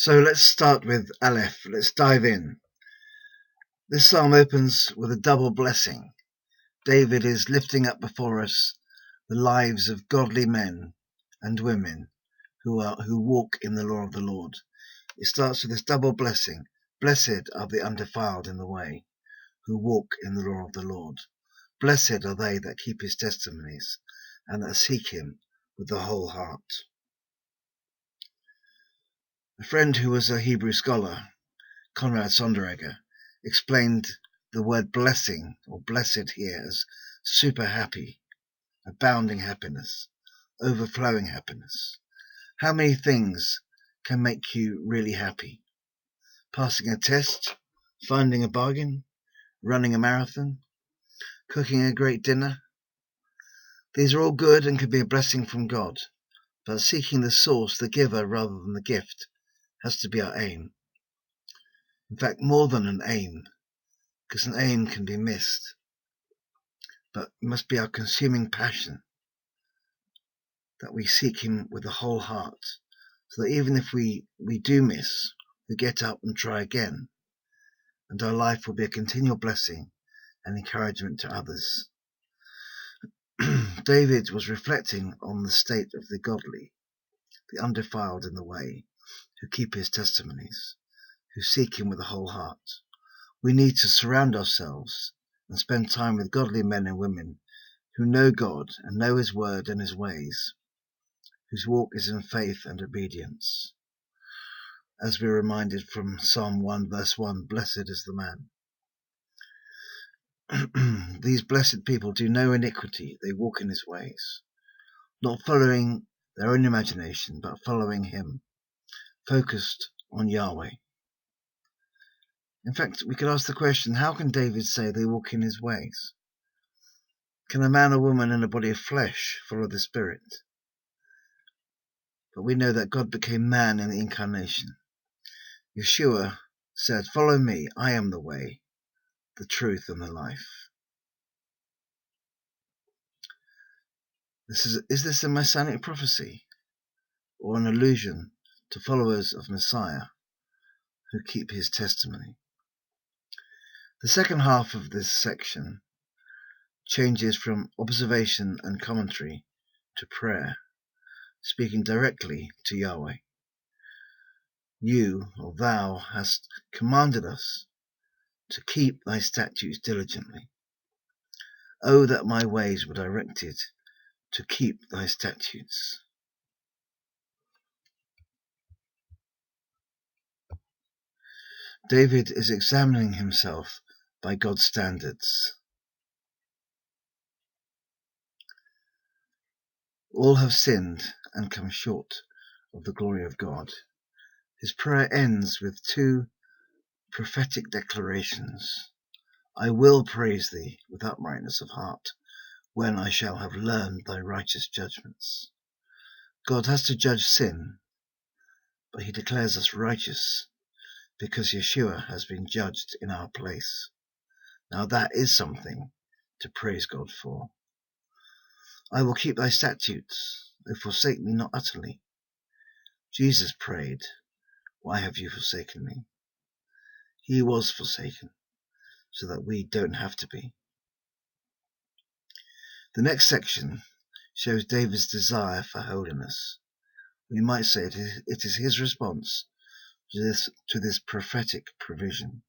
So let's start with Aleph. Let's dive in. This psalm opens with a double blessing. David is lifting up before us the lives of godly men and women who walk in the law of the Lord. It starts with this double blessing. Blessed are the undefiled in the way, who walk in the law of the Lord. Blessed are they that keep his testimonies, and that seek him with the whole heart. A friend who was a Hebrew scholar, Conrad Sonderegger, explained the word blessing or blessed here as super happy, abounding happiness, overflowing happiness. How many things can make you really happy? Passing a test, finding a bargain, running a marathon, cooking a great dinner. These are all good and can be a blessing from God, but seeking the source, the giver, rather than the gift, has to be our aim. In fact, more than an aim, because an aim can be missed, but it must be our consuming passion that we seek him with the whole heart, so that even if we do miss, we get up and try again, and our life will be a continual blessing and encouragement to others. David was reflecting on the state of the godly, the undefiled in the way, who keep his testimonies, who seek him with the whole heart. We need to surround ourselves and spend time with godly men and women who know God and know his word and his ways, whose walk is in faith and obedience. As we're reminded from Psalm 1 verse 1, blessed is the man. These blessed people do no iniquity, they walk in his ways, not following their own imagination, but following him, focused on Yahweh. In fact, we could ask the question, how can David say they walk in his ways? Can a man or woman in a body of flesh follow the Spirit? But we know that God became man in the incarnation. Yeshua said, follow me, I am the way, the truth, and the life. Is this a messianic prophecy or an allusion to followers of Messiah who keep his testimony? The second half of this section changes from observation and commentary to prayer, speaking directly to Yahweh. You, or thou, hast commanded us to keep thy statutes diligently. Oh, that my ways were directed to keep thy statutes. David is examining himself by God's standards. All have sinned and come short of the glory of God. His prayer ends with two prophetic declarations. I will praise thee with uprightness of heart, when I shall have learned thy righteous judgments. God has to judge sin, but he declares us righteous because Yeshua has been judged in our place. Now that is something to praise God for. I will keep thy statutes, O forsake me not utterly. Jesus prayed, why have you forsaken me? He was forsaken, so that we don't have to be. The next section shows David's desire for holiness. We might say it is his response to this prophetic provision.